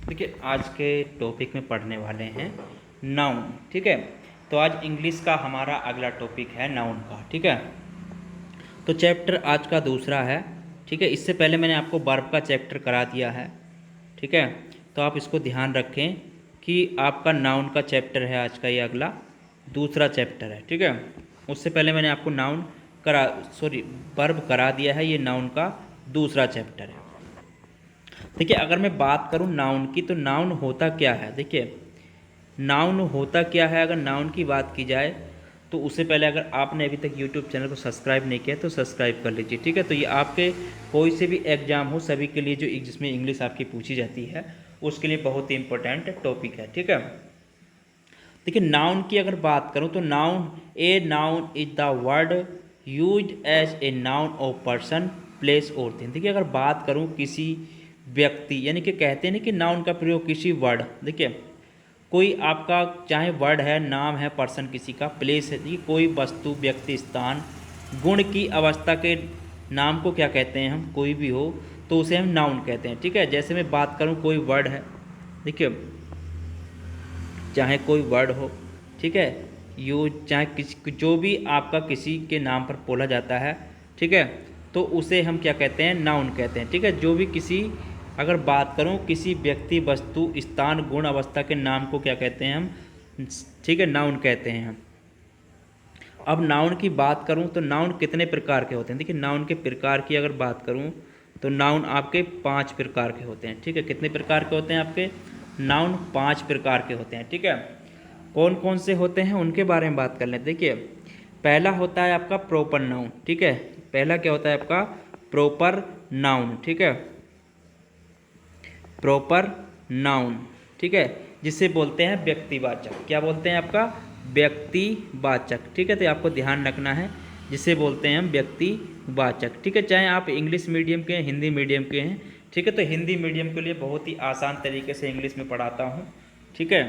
देखिए आज के टॉपिक में पढ़ने वाले हैं नाउन। ठीक है, तो आज इंग्लिश का हमारा अगला टॉपिक है नाउन का। ठीक है, तो चैप्टर आज का दूसरा है। ठीक है, इससे पहले मैंने आपको वर्ब का चैप्टर करा दिया है। ठीक है, तो आप इसको ध्यान रखें कि आपका नाउन का चैप्टर है आज का, ये अगला दूसरा चैप्टर है। ठीक है, उससे पहले मैंने आपको वर्ब करा दिया है, ये नाउन का दूसरा चैप्टर है। देखिए अगर मैं बात करूं नाउन की, तो नाउन होता क्या है। देखिए नाउन होता क्या है, अगर नाउन की बात की जाए तो उससे पहले अगर आपने अभी तक यूट्यूब चैनल को सब्सक्राइब नहीं किया तो सब्सक्राइब कर लीजिए। ठीक है, तो ये आपके कोई से भी एग्जाम हो सभी के लिए, जो जिसमें इंग्लिश आपकी पूछी जाती है उसके लिए बहुत ही इंपॉर्टेंट टॉपिक है। ठीक है, देखिए नाउन की अगर बात करूं तो noun is the word use as a noun of person place और थिंग। देखिए अगर बात करूं किसी व्यक्ति, यानी कि कहते हैं ना कि नाउन का प्रयोग किसी वर्ड, देखिए कोई आपका चाहे वर्ड है, नाम है, पर्सन किसी का, प्लेस है, देखिए कोई वस्तु, व्यक्ति, स्थान, गुण की अवस्था के नाम को क्या कहते हैं हम, कोई भी हो तो उसे हम नाउन कहते हैं। ठीक है, जैसे मैं बात करूं कोई वर्ड है, देखिए चाहे कोई वर्ड हो, ठीक है, चाहे किसी जो भी आपका किसी के नाम पर बोला जाता है, ठीक है, तो उसे हम क्या कहते हैं, नाउन कहते हैं। ठीक है, जो भी किसी, अगर बात करूं किसी व्यक्ति, वस्तु, स्थान, गुण, अवस्था के नाम को क्या कहते हैं हम, ठीक है, नाउन कहते हैं हम। अब नाउन की बात करूं तो नाउन कितने प्रकार के होते हैं। देखिए नाउन के प्रकार की अगर बात करूं तो नाउन आपके 5 प्रकार के होते हैं। ठीक है, कितने प्रकार के होते हैं आपके नाउन, 5 प्रकार के होते हैं। ठीक है, कौन कौन से होते हैं उनके बारे में बात कर लें। देखिए पहला होता है आपका प्रॉपर नाउन। ठीक है, पहला क्या होता है आपका प्रॉपर नाउन। ठीक है, प्रॉपर नाउन, ठीक है, जिसे बोलते हैं व्यक्तिवाचक। क्या बोलते हैं आपका, व्यक्तिवाचक। ठीक है, तो आपको ध्यान रखना है, जिसे बोलते हैं हम व्यक्तिवाचक। ठीक है, चाहे आप इंग्लिश मीडियम के हैं, हिंदी मीडियम के हैं। ठीक है, तो हिंदी मीडियम के लिए बहुत ही आसान तरीके से इंग्लिश में पढ़ाता हूँ। ठीक है,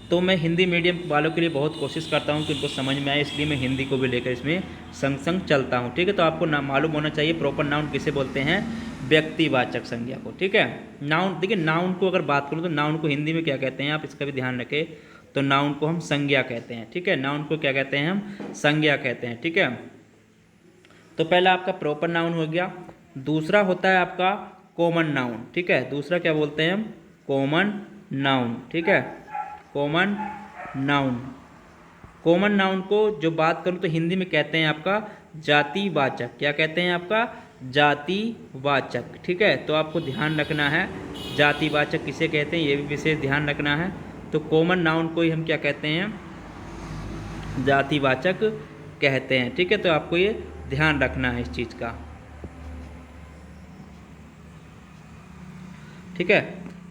तो मैं हिंदी मीडियम वालों के लिए बहुत कोशिश करता हूँ कि उनको समझ में आए, इसलिए मैं हिंदी को भी लेकर इसमें संग संग चलता हूँ। ठीक है, तो आपको मालूम होना चाहिए प्रॉपर नाउन किसे बोलते हैं, व्यक्तिवाचक संज्ञा को। ठीक है, नाउन, देखिए नाउन को अगर बात करूँ तो नाउन को हिंदी में क्या कहते हैं, आप इसका भी ध्यान रखें, तो नाउन को हम संज्ञा कहते हैं। ठीक है, नाउन को क्या कहते हैं हम, संज्ञा कहते हैं। ठीक है, तो पहला आपका प्रॉपर नाउन हो गया। दूसरा होता है आपका कॉमन नाउन। ठीक है, दूसरा क्या बोलते हैं हम, कॉमन नाउन। ठीक है, कॉमन नाउन, कॉमन नाउन को जो बात करूं तो हिंदी में कहते हैं आपका जातिवाचक। क्या कहते हैं आपका, जातिवाचक। ठीक है, तो आपको ध्यान रखना है जातिवाचक किसे कहते हैं, ये भी विशेष ध्यान रखना है। तो कॉमन नाउन को ही हम क्या कहते हैं, जातिवाचक कहते हैं। ठीक है, तो आपको ये ध्यान रखना है इस चीज़ का। ठीक है,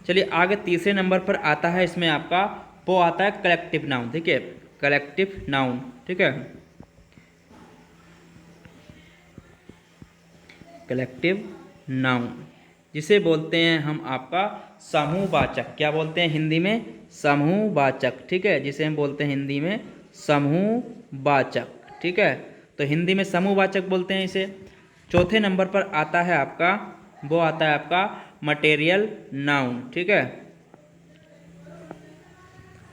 चलिए आगे तीसरे नंबर पर आता है, इसमें आपका वो आता है कलेक्टिव नाउन। देखिए कलेक्टिव नाउन, ठीक है, कलेक्टिव नाउन जिसे बोलते हैं हम आपका समूहवाचक। क्या बोलते हैं हिंदी में, समूहवाचक। ठीक है, जिसे हम बोलते हैं हिंदी में समूहवाचक। ठीक है, तो हिंदी में समूहवाचक बोलते हैं इसे। चौथे नंबर पर आता है आपका, वो आता है आपका मटेरियल नाउन। ठीक है,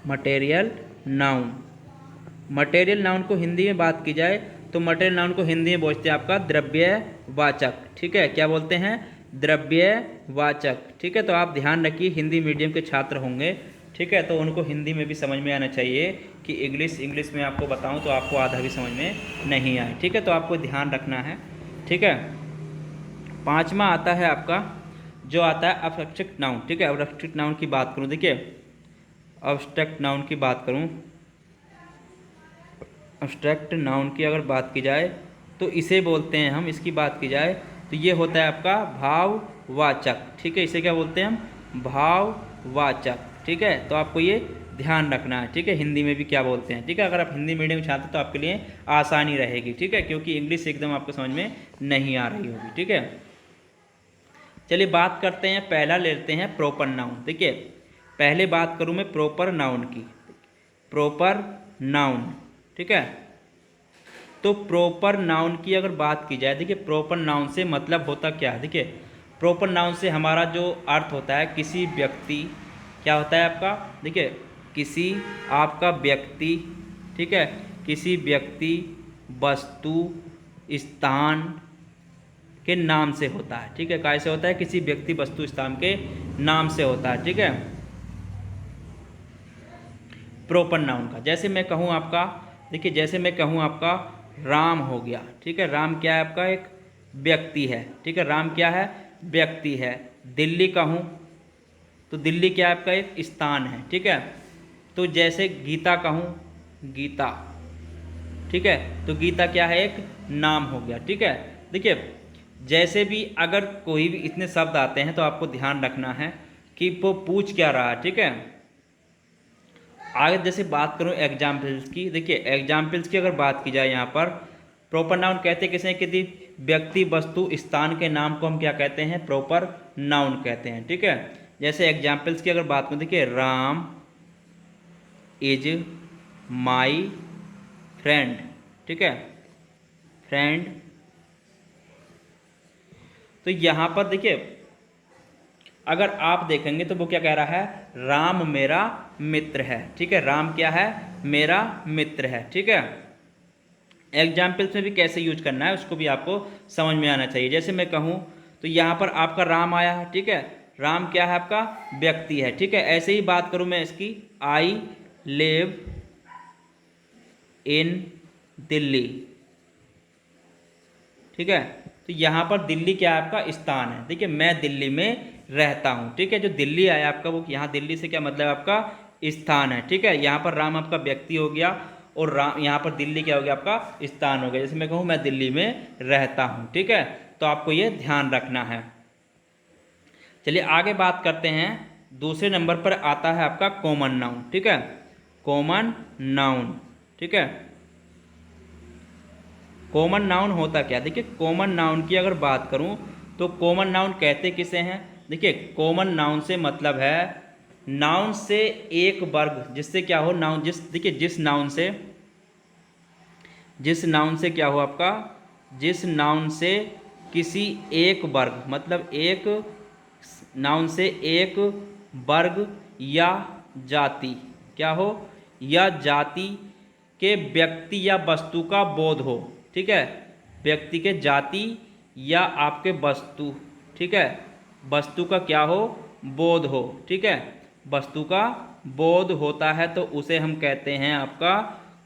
मटेरियल नाउन, मटेरियल नाउन को हिंदी में बात की जाए तो मटेरियल नाउन को हिंदी में बोलते हैं आपका द्रव्यवाचक। ठीक है, क्या बोलते हैं, द्रव्यवाचक। ठीक है, तो आप ध्यान रखिए हिंदी मीडियम के छात्र होंगे, ठीक है, तो उनको हिंदी में भी समझ में आना चाहिए कि इंग्लिश में आपको बताऊं तो आपको आधा भी समझ में नहीं आए। ठीक है, तो आपको ध्यान रखना है। ठीक है, पांचवा आता है आपका जो आता है अब्स्ट्रैक्ट नाउन। ठीक है, अब्स्ट्रैक्ट नाउन की बात करूं, देखिए अब्स्ट्रैक्ट नाउन की बात करूं, अब्स्ट्रैक्ट नाउन की अगर बात की जाए तो इसे बोलते हैं हम, इसकी बात की जाए तो ये होता है आपका भाववाचक। ठीक है, इसे क्या बोलते हैं हम, भाववाचक। ठीक है, तो आपको ये ध्यान रखना है। ठीक है, हिंदी में भी क्या बोलते हैं। ठीक है, अगर आप हिंदी मीडियम छात्र तो आपके लिए आसानी रहेगी। ठीक है, क्योंकि इंग्लिश एकदम आपको समझ में नहीं आ रही होगी। ठीक है, चलिए बात करते हैं, पहला लेते हैं प्रॉपर नाउन। देखिए पहले बात करूं मैं प्रॉपर नाउन की, प्रॉपर नाउन। ठीक है, तो प्रॉपर नाउन की अगर बात की जाए, देखिए प्रॉपर नाउन से मतलब होता क्या है। देखिए प्रॉपर नाउन से हमारा जो अर्थ होता है किसी व्यक्ति, क्या होता है आपका, देखिए किसी आपका व्यक्ति, ठीक है, किसी व्यक्ति, वस्तु, स्थान के नाम से होता है, ठीक है, कैसे होता है, किसी व्यक्ति, वस्तु, स्थान के नाम से होता है, ठीक है, प्रॉपर नाउन का। जैसे मैं कहूँ आपका, देखिए जैसे मैं कहूँ आपका राम हो गया, ठीक है, राम क्या है आपका, एक व्यक्ति है, ठीक है, राम क्या है, व्यक्ति है। दिल्ली कहूँ तो दिल्ली क्या है आपका, एक स्थान है, ठीक है। तो जैसे गीता कहूँ, गीता, ठीक है, तो गीता क्या है, एक नाम हो गया, ठीक है। देखिए जैसे भी अगर कोई भी इतने शब्द आते हैं तो आपको ध्यान रखना है कि वो पूछ क्या रहा है, ठीक है। आगे जैसे बात करूं एग्जाम्पल्स की, देखिए एग्जाम्पल्स की अगर बात की जाए यहाँ पर प्रॉपर नाउन कहते किसे, किसी व्यक्ति, वस्तु, स्थान के नाम को हम क्या कहते हैं, प्रॉपर नाउन कहते हैं, ठीक है। जैसे एग्जाम्पल्स की अगर बात करूं, देखिए राम इज माई फ्रेंड, ठीक है, फ्रेंड। तो यहाँ पर देखिए अगर आप देखेंगे तो वो क्या कह रहा है, राम मेरा मित्र है, ठीक है, राम क्या है, मेरा मित्र है, ठीक है। एग्जाम्पल्स में भी कैसे यूज करना है उसको भी आपको समझ में आना चाहिए। जैसे मैं कहूँ तो यहाँ पर आपका राम आया है, ठीक है, राम क्या है आपका, व्यक्ति है, ठीक है। ऐसे ही बात करूँ मैं इसकी, आई लिव इन दिल्ली, ठीक है। तो यहाँ पर दिल्ली क्या है आपका, स्थान है, ठीक है, मैं दिल्ली में रहता हूँ, ठीक है। जो दिल्ली आया आपका वो यहाँ दिल्ली से क्या मतलब आपका स्थान है, ठीक है। यहाँ पर राम आपका व्यक्ति हो गया और राम यहाँ पर दिल्ली क्या हो गया आपका स्थान हो गया। जैसे मैं कहूँ मैं दिल्ली में रहता हूँ, ठीक है, तो आपको ये ध्यान रखना है। चलिए आगे बात करते हैं। दूसरे नंबर पर आता है आपका कॉमन नाउन, ठीक है, कॉमन नाउन, ठीक है। कॉमन नाउन होता क्या, देखिए कॉमन नाउन की अगर बात करूं तो कॉमन नाउन कहते किसे हैं, देखिए कॉमन नाउन से मतलब है नाउन से एक वर्ग, जिससे क्या हो, नाउन जिस, देखिए जिस नाउन से क्या हो आपका, जिस नाउन से किसी एक वर्ग, मतलब एक नाउन से एक वर्ग या जाति क्या हो, या जाति के व्यक्ति या वस्तु का बोध हो, ठीक है, व्यक्ति के जाति या आपके वस्तु, ठीक है, वस्तु का क्या हो, बोध हो, ठीक है, वस्तु का बोध होता है तो उसे हम कहते हैं आपका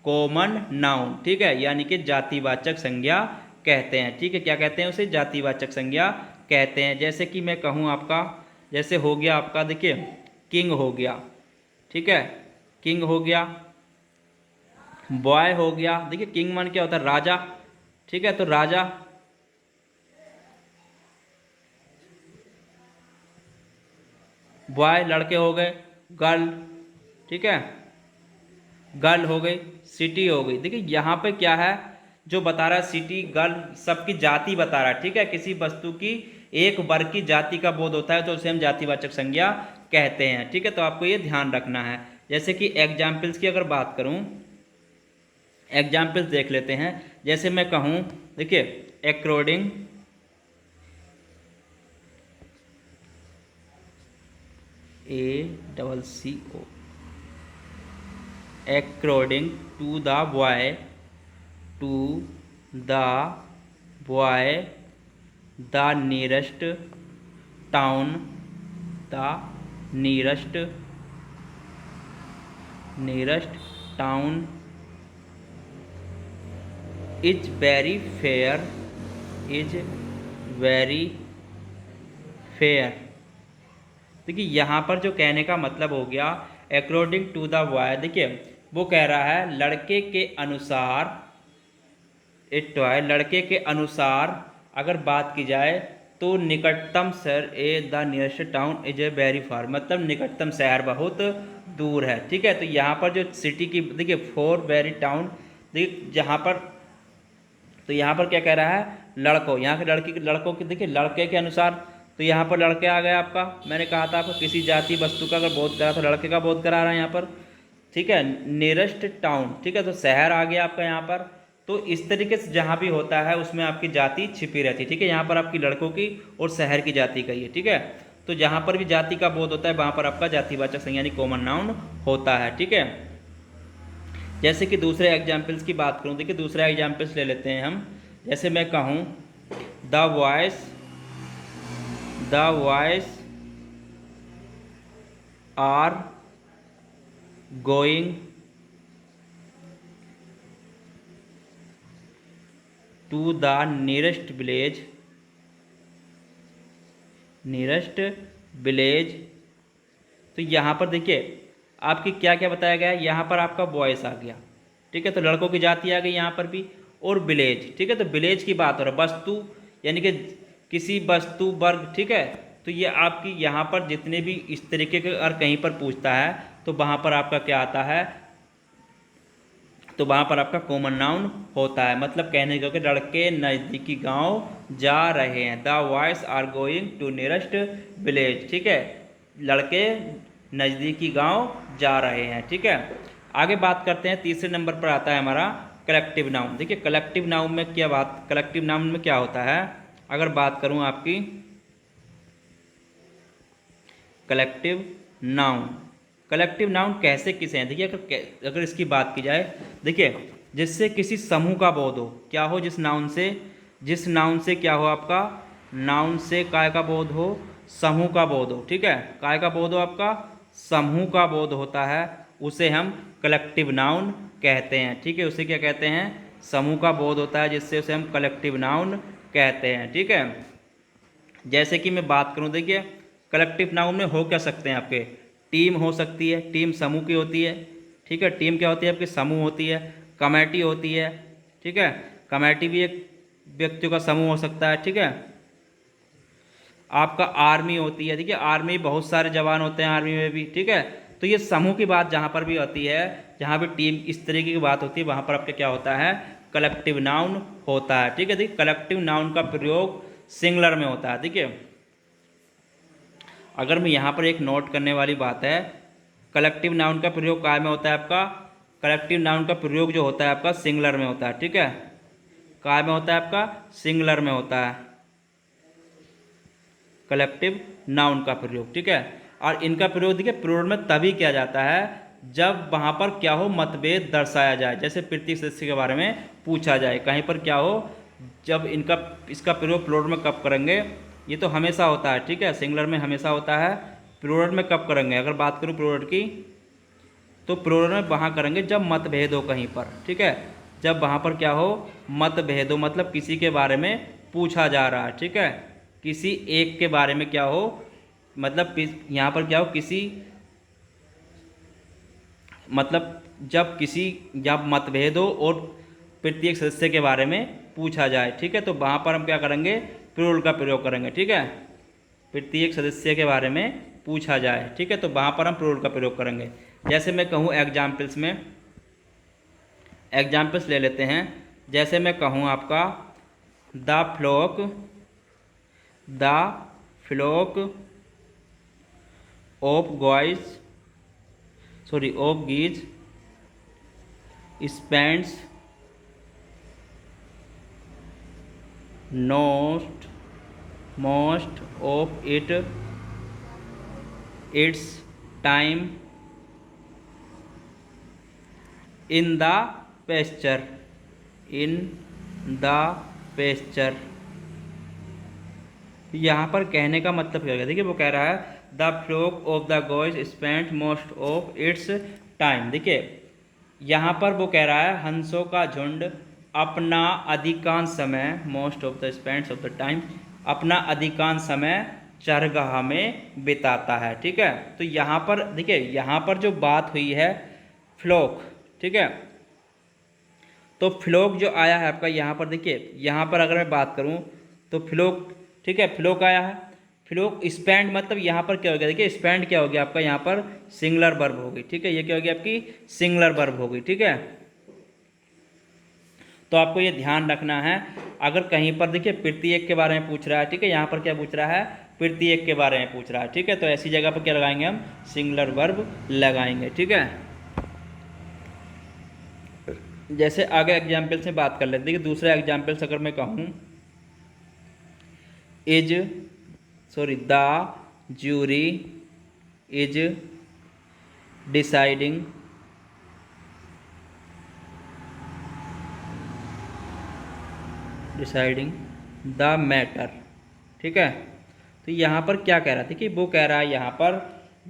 कॉमन नाउन, ठीक है, यानी कि जातिवाचक संज्ञा कहते हैं, ठीक है। क्या कहते हैं उसे, जातिवाचक संज्ञा कहते हैं। जैसे कि मैं कहूँ आपका, जैसे हो गया आपका, देखिए किंग हो गया, ठीक है, किंग हो गया, बॉय हो गया, देखिए किंग मान क्या होता है, राजा, ठीक है, तो राजा, बॉय लड़के हो गए, गर्ल, ठीक है, गर्ल हो गई, सिटी हो गई। देखिए यहाँ पे क्या है जो बता रहा है, सिटी, गर्ल, सबकी जाति बता रहा है, ठीक है, किसी वस्तु की एक वर्ग की जाति का बोध होता है तो उसे हम जातिवाचक संज्ञा कहते हैं, ठीक है। तो आपको ये ध्यान रखना है। जैसे कि एग्जाम्पल्स की अगर बात करूँ, एग्जाम्पल्स देख लेते हैं। जैसे मैं कहूँ, देखिए according ACCO, according to the boy, the nearest town, the nearest town is very fair, is very fair। देखिए यहाँ पर जो कहने का मतलब हो गया अकॉर्डिंग टू द बॉय, देखिए वो कह रहा है लड़के के अनुसार, इट है लड़के के अनुसार अगर बात की जाए तो निकटतम शहर the nearest town is a very far, मतलब निकटतम शहर बहुत दूर है, ठीक है। तो यहाँ पर जो सिटी की, देखिए फॉर वेरी टाउन, देखिए जहाँ पर, तो यहाँ पर क्या कह रहा है, लड़कों, यहाँ के लड़की, लड़कों की, देखिए लड़के के अनुसार, तो यहाँ पर लड़के आ गए आपका, मैंने कहा था आपको किसी जाति वस्तु का अगर बोध करा तो लड़के का बोध करा रहा है यहाँ पर, ठीक है। नियरेस्ट टाउन, ठीक है, तो शहर आ गया आपका यहाँ पर। तो तो इस तरीके से जहाँ भी होता है उसमें आपकी जाति छिपी रहती है, ठीक है। यहाँ पर आपकी लड़कों की और शहर की जाति का ही है, ठीक है। तो जहाँ पर भी जाति का बोध होता है वहाँ पर आपका जातिवाचक संज्ञा यानी कॉमन नाउन होता है, ठीक है। जैसे कि दूसरे एग्जाम्पल्स की बात करूँ, देखिए दूसरा एग्जाम्पल्स ले लेते हैं हम। जैसे मैं कहूँ the boys are going to the nearest village. तो यहाँ पर देखिए आपकी क्या क्या बताया गया है, यहाँ पर आपका वॉइस आ गया, ठीक है। तो लड़कों की जाति आ गई यहाँ पर भी, और विलेज, ठीक है। तो विलेज की बात हो रहा है, वस्तु यानी कि किसी वस्तु वर्ग, ठीक है। तो ये आपकी यहाँ पर जितने भी इस तरीके के अगर कहीं पर पूछता है तो वहाँ पर आपका क्या आता है, तो वहाँ पर आपका कॉमन नाउन होता है। मतलब कहने को कि लड़के नज़दीकी गांव जा रहे हैं, the boys are going to nearest village, ठीक है। लड़के नज़दीकी गांव जा रहे हैं, ठीक है। आगे बात करते हैं, तीसरे नंबर पर आता है हमारा कलेक्टिव नाउन। देखिए कलेक्टिव नाउन में कलेक्टिव नाउन में क्या होता है, अगर बात करूं आपकी कलेक्टिव नाउन कैसे किसे हैं, देखिए अगर इसकी बात की जाए, देखिए जिससे किसी समूह का बोध हो, क्या हो, जिस नाउन से क्या हो आपका, नाउन से काय का बोध हो, समूह का बोध हो, ठीक है। काय का बोध हो आपका, समूह का बोध होता है, उसे हम कलेक्टिव नाउन कहते हैं, ठीक है। उसे क्या कहते हैं, समूह का बोध होता है जिससे उसे हम कलेक्टिव नाउन कहते हैं, ठीक है। जैसे कि मैं बात करूं, देखिए कलेक्टिव नाउन में हो क्या सकते हैं आपके, टीम हो सकती है, टीम समूह की होती है, ठीक है। टीम क्या होती है आपकी, समूह होती है। कमेटी होती है, ठीक है। कमेटी भी एक व्यक्तियों का समूह हो सकता है, ठीक है। आपका आर्मी होती है, देखिए आर्मी बहुत सारे जवान होते हैं आर्मी में भी, ठीक है। तो ये समूह की बात जहाँ पर भी होती है, जहाँ भी टीम इस तरीके की बात होती है, वहाँ पर आपका क्या होता है, कलेक्टिव नाउन होता है, ठीक है। देखिए कलेक्टिव नाउन का प्रयोग सिंगुलर में होता है, देखिए अगर मैं यहाँ पर एक नोट करने वाली बात है, कलेक्टिव नाउन का प्रयोग काय में होता है आपका, कलेक्टिव नाउन का प्रयोग जो होता है आपका सिंगुलर में होता है, ठीक है। काय में होता है आपका, सिंगुलर में होता है कलेक्टिव नाउन का प्रयोग, ठीक है। और इनका प्रयोग देखिए प्लूरल में तभी किया जाता है जब वहाँ पर क्या हो, मतभेद दर्शाया जाए, जैसे प्रत्येक सदस्य के बारे में पूछा जाए, कहीं पर क्या हो, जब इसका प्रयोग प्लूरल में कब करेंगे, ये तो हमेशा होता है, ठीक है। सिंगुलर में हमेशा होता है, प्लूरल में कब करेंगे, अगर बात करूँ प्लूरल की, तो प्लूरल में वहाँ करेंगे जब मतभेद हो कहीं पर, ठीक है। जब वहाँ पर क्या हो, मतभेद हो, मतलब किसी के बारे में पूछा जा रहा है, ठीक है। किसी एक के बारे में क्या हो, मतलब यहाँ पर क्या हो, मतलब जब मतभेद हो और प्रत्येक सदस्य के बारे में पूछा जाए, ठीक है। तो वहाँ पर हम क्या करेंगे, प्लूरल का प्रयोग करेंगे, ठीक है। प्रत्येक सदस्य के बारे में पूछा जाए, ठीक है, तो वहाँ पर हम प्लूरल का प्रयोग करेंगे। जैसे मैं कहूँ एग्जाम्पल्स ले लेते हैं। जैसे मैं कहूँ आपका the flock of geese spends most of its time in the pasture यहाँ पर कहने का मतलब क्या है, देखिए वो कह रहा है the flock of the guys spend most of its time. देखिए यहाँ पर वो कह रहा है हंसों का झुंड अपना अधिकांश समय, most of the spends of the time, अपना अधिकांश समय चरगाह में बिताता है, ठीक है। तो यहाँ पर देखिए, यहाँ पर जो बात हुई है फ्लोक, ठीक है। तो फ्लोक जो आया है आपका यहाँ पर, देखिए यहाँ पर अगर मैं बात करूँ तो फ्लोक, ठीक है, फ्लोक आया है। फ्लोक स्पेंड मतलब यहाँ पर क्या हो गया, देखिए स्पेंड क्या हो गया आपका, यहाँ पर सिंगुलर वर्ब हो गई, ठीक है। ये क्या हो गया आपकी, सिंगुलर वर्ब हो गई, ठीक है। तो आपको ये ध्यान रखना है, अगर कहीं पर देखिए प्रत्येक के बारे में पूछ रहा है, ठीक है, यहाँ पर क्या पूछ रहा है, प्रत्येक के बारे में पूछ रहा है, ठीक है। तो ऐसी जगह पर क्या लगाएंगे हम, सिंगुलर वर्ब लगाएंगे, ठीक है। जैसे आगे एग्जाम्पल से बात कर लेते हैं कि दूसरा एग्जाम्पल अगर मैं कहूँ the jury is deciding the matter, ठीक है। तो यहाँ पर क्या कह रहा था कि वो कह रहा है यहाँ पर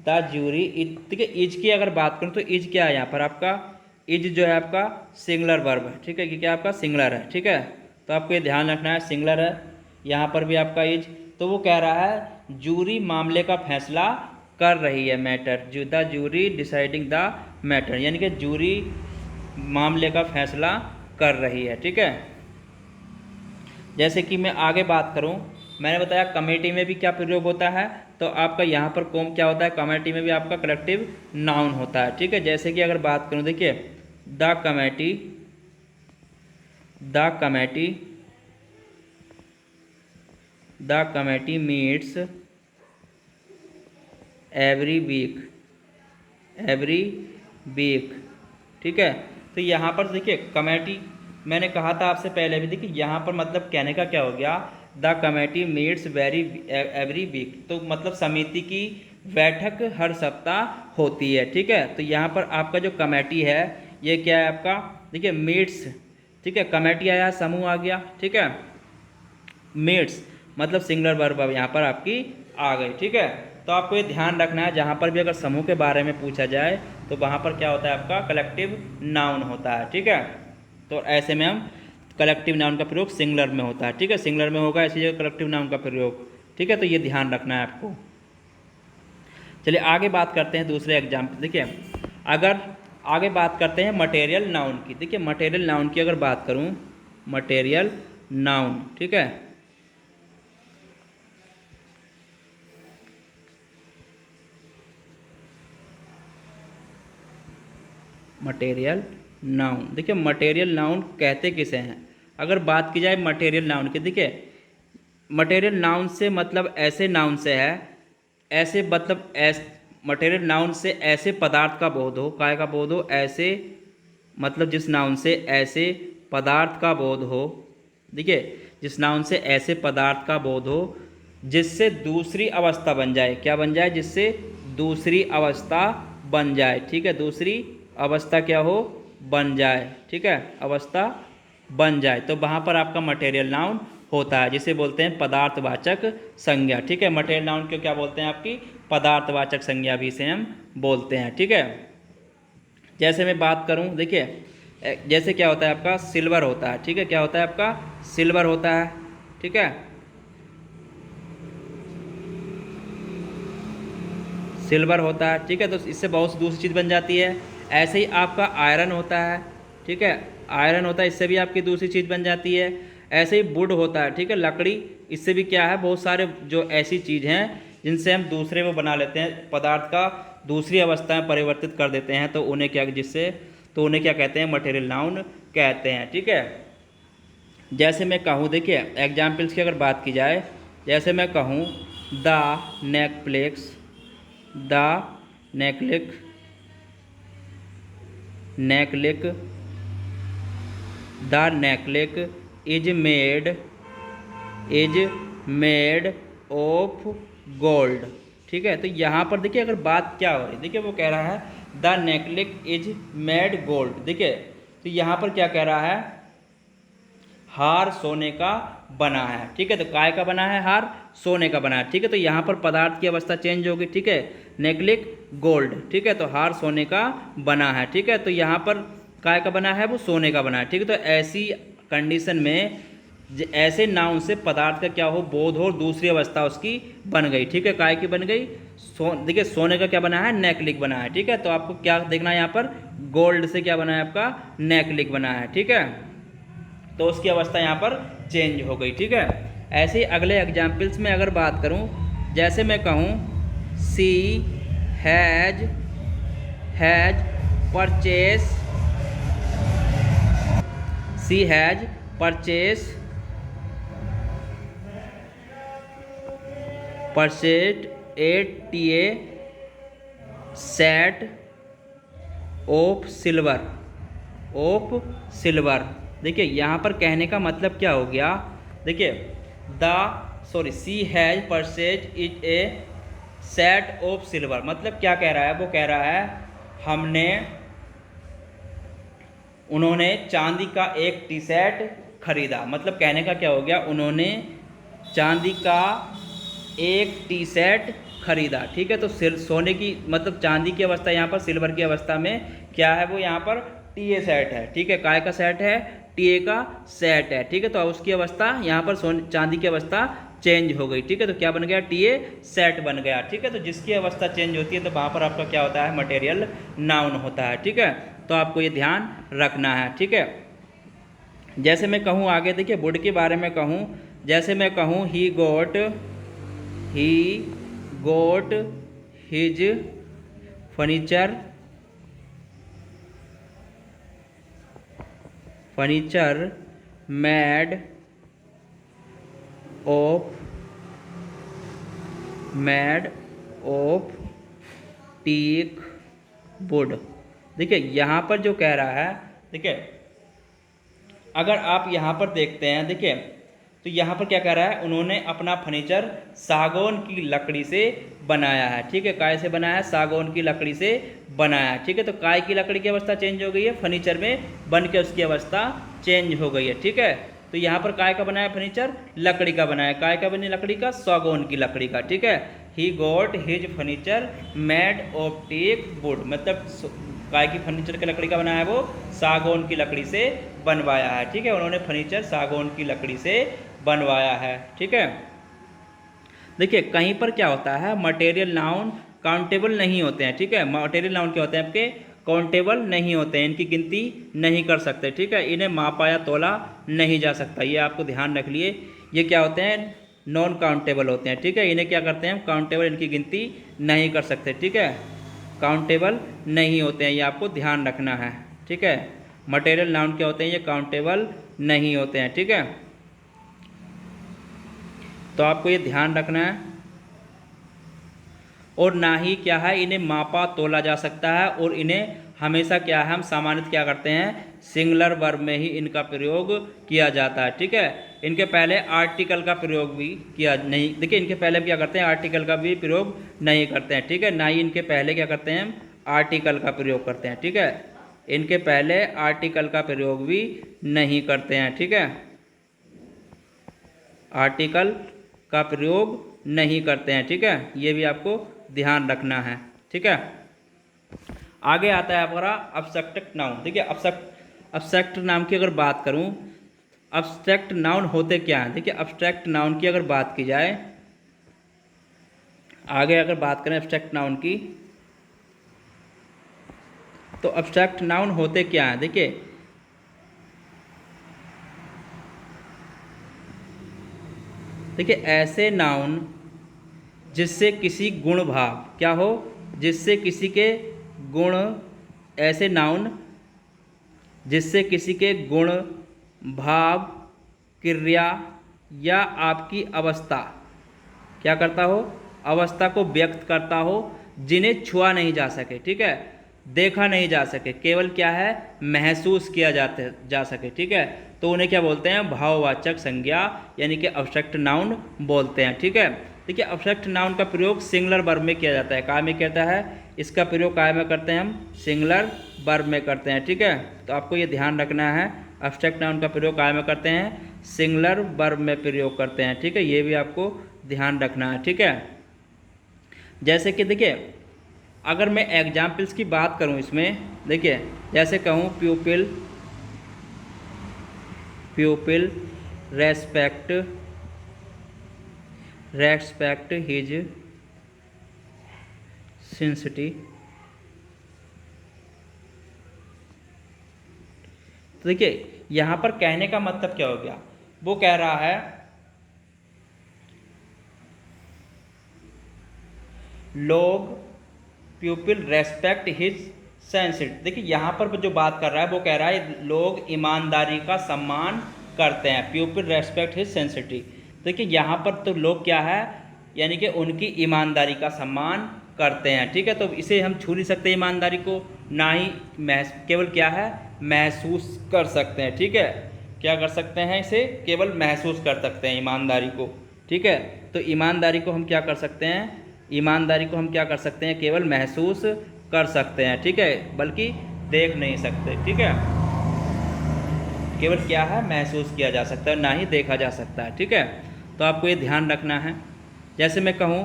द ज्यूरी इज, ठीक है। इज की अगर बात करूँ तो इज क्या है यहाँ पर आपका, इज जो है आपका सिंगुलर वर्ब है, ठीक है, कि क्या आपका सिंगुलर है, ठीक है। तो आपको ये ध्यान रखना है सिंगुलर है, यहाँ पर भी आपका इज। तो वो कह रहा है जूरी मामले का फैसला कर रही है, matter, the jury deciding the matter, यानी कि जूरी मामले का फैसला कर रही है, ठीक है। जैसे कि मैं आगे बात करूं, मैंने बताया कमेटी में भी क्या प्रयोग होता है, तो आपका यहाँ पर कौन क्या होता है, कमेटी में भी आपका कलेक्टिव नाउन होता है, ठीक है। जैसे कि अगर बात करूं, देखिए the committee meets every week, ठीक है। तो यहाँ पर देखिए कमेटी, मैंने कहा था आपसे पहले भी, देखिए यहाँ पर मतलब कहने का क्या हो गया, the committee meets every week, तो मतलब समिति की बैठक हर सप्ताह होती है, ठीक है। तो यहाँ पर आपका जो कमेटी है ये क्या है आपका, देखिए मीट्स, ठीक है, कमेटी आया, समूह आ गया, ठीक है। मीट्स मतलब सिंगुलर वर्ब यहाँ पर आपकी आ गई, ठीक है। तो आपको ये ध्यान रखना है, जहाँ पर भी अगर समूह के बारे में पूछा जाए तो वहाँ पर क्या होता है आपका कलेक्टिव नाउन होता है, ठीक है। तो ऐसे में हम कलेक्टिव नाउन का प्रयोग सिंगुलर में होता है, ठीक है, सिंगुलर में होगा ऐसी जगह कलेक्टिव नाउन का प्रयोग, ठीक है। तो ये ध्यान रखना है आपको। चलिए आगे बात करते हैं दूसरे एग्जाम्पल। देखिए अगर आगे बात करते हैं मटेरियल नाउन की। देखिए मटेरियल नाउन की अगर बात करूँ, मटेरियल नाउन, ठीक है, मटेरियल नाउन। देखिए मटेरियल नाउन कहते किसे हैं, अगर बात की जाए मटेरियल नाउन की, देखिए मटेरियल नाउन से मतलब ऐसे नाउन से है, ऐसे मतलब मटेरियल नाउन से ऐसे पदार्थ का बोध हो, काय का बोध हो, ऐसे मतलब जिस नाउन से ऐसे पदार्थ का बोध हो, देखिए जिस नाउन से ऐसे पदार्थ का बोध हो जिससे दूसरी अवस्था बन जाए, क्या बन जाए, जिससे दूसरी अवस्था बन जाए, ठीक है, दूसरी अवस्था क्या हो, बन जाए, ठीक है, अवस्था बन जाए, तो वहाँ पर आपका मटेरियल नाउन होता है, जिसे बोलते हैं पदार्थवाचक संज्ञा, ठीक है। मटेरियल नाउन को क्या बोलते हैं, आपकी पदार्थवाचक संज्ञा भी इसे हम बोलते हैं, ठीक है। जैसे मैं बात करूं, देखिए जैसे क्या होता है आपका सिल्वर होता है, ठीक है, क्या होता है आपका सिल्वर होता है, ठीक है, सिल्वर होता है, ठीक है। तो इससे बहुत सी दूसरी चीज़ बन जाती है। ऐसे ही आपका आयरन होता है, ठीक है, आयरन होता है, इससे भी आपकी दूसरी चीज़ बन जाती है। ऐसे ही वुड होता है, ठीक है, लकड़ी, इससे भी क्या है, बहुत सारे जो ऐसी चीज़ हैं जिनसे हम दूसरे वो बना लेते हैं, पदार्थ का दूसरी अवस्था में परिवर्तित कर देते हैं, तो उन्हें क्या, जिससे तो उन्हें क्या कहते हैं, मटेरियल नाउन कहते हैं, ठीक है। जैसे मैं कहूँ, देखिए एग्जाम्पल्स की अगर बात की जाए, जैसे मैं कहूँ the necklace, the necklace the necklace is made of gold, ठीक है। तो यहाँ पर देखिए अगर बात क्या हो रही है, देखिए वो कह रहा है the necklace is made gold, देखिए तो यहाँ पर क्या कह रहा है, हार सोने का बना है, ठीक है। तो काय का बना है, हार सोने का बना है, ठीक है। तो यहाँ पर पदार्थ की अवस्था चेंज होगी, ठीक है, नेकलिक गोल्ड, ठीक है, तो हार सोने का बना है, ठीक है। तो यहाँ पर काय का बना है, वो सोने का बना है, ठीक है। तो ऐसी कंडीशन में ऐसे नाउन से पदार्थ का क्या हो, बोध हो, दूसरी अवस्था उसकी बन गई, ठीक है, काय की बन गई, देखिए सोने का क्या बना है, नेकलिक बना है, ठीक है। तो आपको क्या देखना है यहाँ पर, गोल्ड से क्या बना है आपका, नेकलिक बना है, ठीक है। तो उसकी अवस्था यहाँ पर चेंज हो गई, ठीक है। ऐसे ही अगले एग्जाम्पल्स में अगर बात करूँ, जैसे मैं कहूँ she has purchased a set of silver, of silver. देखिए यहाँ पर कहने का मतलब क्या हो गया, देखिए she has purchase is a set of silver, मतलब क्या कह रहा है, वो कह रहा है उन्होंने चांदी का एक टी शर्ट खरीदा। मतलब कहने का क्या हो गया, उन्होंने चांदी का एक टी शर्ट खरीदा। ठीक है, तो सोने की मतलब चांदी की अवस्था यहाँ पर, सिल्वर की अवस्था में क्या है, वो यहाँ पर टीए सेट है। ठीक है, काय का सेट है, टीए का सेट है। ठीक है, तो अब उसकी अवस्था यहाँ पर चांदी की अवस्था चेंज हो गई। ठीक है, तो क्या बन गया, टीए सेट बन गया। ठीक है, तो जिसकी अवस्था चेंज होती है तो वहाँ पर आपका क्या होता है, मटेरियल नाउन होता है। ठीक है, तो आपको ये ध्यान रखना है। ठीक है, जैसे मैं कहूँ आगे, देखिए वुड के बारे में कहूँ, जैसे मैं कहूँ he got his furniture made of teak wood. देखिए यहाँ पर जो कह रहा है, देखिए अगर आप यहाँ पर देखते हैं, देखिए तो यहाँ पर क्या कह रहा है, उन्होंने अपना फर्नीचर सागौन की लकड़ी से बनाया है। ठीक है, काय से बनाया है, सागौन की लकड़ी से बनाया है। ठीक है, तो काय की लकड़ी की अवस्था चेंज हो गई है, फर्नीचर में बन के उसकी अवस्था चेंज हो गई है। ठीक है, तो यहाँ पर काय का बनाया फर्नीचर, लकड़ी का बनाया, काय का बनी लकड़ी का, सागौन की लकड़ी का। ठीक है, he got his furniture made of teak wood, मतलब काय की फर्नीचर की लकड़ी का बनाया है, वो सागौन की लकड़ी से बनवाया है। ठीक है, उन्होंने फर्नीचर सागौन की लकड़ी से बनवाया है। ठीक है, देखिए कहीं पर क्या होता है, मटेरियल नाउन काउंटेबल नहीं होते हैं। ठीक है, मटेरियल नाउन क्या होते हैं आपके, काउंटेबल नहीं होते हैं, इनकी गिनती नहीं कर सकते। ठीक है, इन्हें मापा या तोला नहीं जा सकता, ये आपको ध्यान रख लिए। ये क्या होते हैं, नॉन काउंटेबल होते हैं। ठीक है, इन्हें क्या करते हैं, काउंटेबल, इनकी गिनती नहीं कर सकते। ठीक है, काउंटेबल नहीं होते हैं, ये आपको ध्यान रखना है। ठीक है, मटेरियल नाउन क्या होते हैं, ये काउंटेबल नहीं होते हैं। ठीक है, तो आपको ये ध्यान रखना है। और ना ही क्या है, इन्हें मापा तोला जा सकता है, और इन्हें हमेशा क्या है, हम सामान्यतः क्या करते हैं, सिंगुलर वर्ब में ही इनका प्रयोग किया जाता है। ठीक है, इनके पहले आर्टिकल का प्रयोग भी किया नहीं, देखिए इनके पहले क्या करते हैं, आर्टिकल का भी प्रयोग नहीं करते हैं। ठीक है, ना ही इनके पहले क्या करते हैं, आर्टिकल का प्रयोग करते हैं। ठीक है, इनके पहले आर्टिकल का प्रयोग भी नहीं करते हैं। ठीक है, आर्टिकल का प्रयोग नहीं करते हैं। ठीक है, ये भी आपको ध्यान रखना है। ठीक है, आगे आता है हमारा अब्स्ट्रैक्ट नाउन। देखिए अब्स्ट्रैक्ट नाउन की अगर बात करूं, अब्स्ट्रैक्ट नाउन होते क्या हैं। देखिए अब्स्ट्रैक्ट नाउन की अगर बात की जाए, आगे अगर बात करें अब्स्ट्रैक्ट नाउन की, तो अब्स्ट्रैक्ट नाउन होते क्या हैं। देखिए ऐसे नाउन जिससे किसी गुण भाव क्या हो, जिससे किसी के गुण, ऐसे नाउन जिससे किसी के गुण भाव क्रिया या आपकी अवस्था क्या करता हो, अवस्था को व्यक्त करता हो, जिन्हें छुआ नहीं जा सके। ठीक है, देखा नहीं जा सके, केवल क्या है, महसूस किया जा सके। ठीक है, तो उन्हें क्या बोलते हैं, भाववाचक संज्ञा यानी कि अब्स्ट्रैक्ट नाउन बोलते हैं। ठीक है, देखिए अब्स्ट्रैक्ट नाउन का प्रयोग सिंगुलर वर्ब में किया जाता है। काय में कहता है, इसका प्रयोग काय में करते हैं, हम सिंगुलर वर्ब में करते हैं। ठीक है, तो आपको ये ध्यान रखना है, अब्स्ट्रैक्ट नाउन का प्रयोग काय में करते हैं, सिंगुलर वर्ब में प्रयोग करते हैं। ठीक है, ये भी आपको ध्यान रखना है। ठीक है, जैसे कि देखिए अगर मैं एग्जाम्पल्स की बात करूं इसमें, देखिए जैसे कहूं प्यूपिल रेस्पेक्ट हिज सिंसिटी। तो देखिए यहाँ पर कहने का मतलब क्या हो गया, वो कह रहा है लोग प्यूपिल रेस्पेक्ट हिज सेंसिटिव। देखिए यहाँ पर जो बात कर रहा है वो कह रहा है लोग ईमानदारी का सम्मान करते हैं, प्यूपिल रेस्पेक्ट हिज सेंसिटिव। देखिए यहाँ पर तो लोग क्या है, यानी कि उनकी ईमानदारी का सम्मान करते हैं। ठीक है, तो इसे हम छू नहीं सकते ईमानदारी को, ना ही केवल क्या है, महसूस कर सकते हैं। ठीक है, क्या कर सकते हैं, इसे केवल महसूस कर सकते हैं ईमानदारी को। ठीक है, तो ईमानदारी को हम क्या कर सकते हैं, ईमानदारी को हम क्या कर सकते हैं, केवल महसूस कर सकते हैं। ठीक है, बल्कि देख नहीं सकते। ठीक है, केवल क्या है, महसूस किया जा सकता है, ना ही देखा जा सकता है। ठीक है, तो आपको ये ध्यान रखना है। जैसे मैं कहूँ,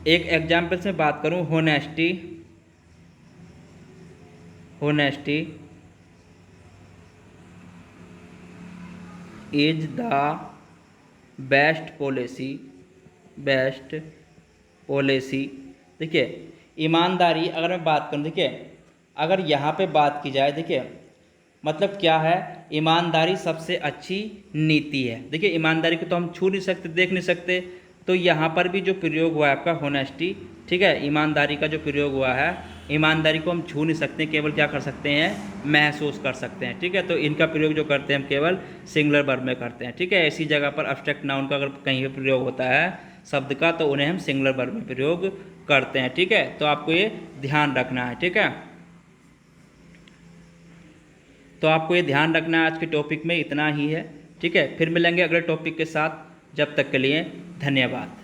एक एग्जाम्पल से बात करूँ, honesty, honesty is the best policy, best policy. देखिए, ईमानदारी अगर मैं बात करूँ, देखिए अगर यहाँ पे बात की जाए, देखिए मतलब क्या है, ईमानदारी सबसे अच्छी नीति है। देखिए, ईमानदारी को तो हम छू नहीं सकते, देख नहीं सकते, तो यहाँ पर भी जो प्रयोग हुआ है आपका होनेस्टी, ठीक है, ईमानदारी का जो प्रयोग हुआ है, ईमानदारी को हम छू नहीं सकते, केवल क्या कर सकते हैं, महसूस कर सकते हैं। ठीक है, तो इनका प्रयोग जो करते हैं हम केवल सिंगुलर वर्ब में करते हैं। ठीक है, ऐसी जगह पर एब्स्ट्रैक्ट नाउन का अगर कहीं पर प्रयोग होता है शब्द का, तो उन्हें हम सिंगुलर वर्ब में प्रयोग करते हैं। ठीक है, तो आपको ये ध्यान रखना है। ठीक है, तो आपको ये ध्यान रखना है। आज के टॉपिक में इतना ही है। ठीक है, फिर मिलेंगे अगले टॉपिक के साथ। जब तक के लिए धन्यवाद।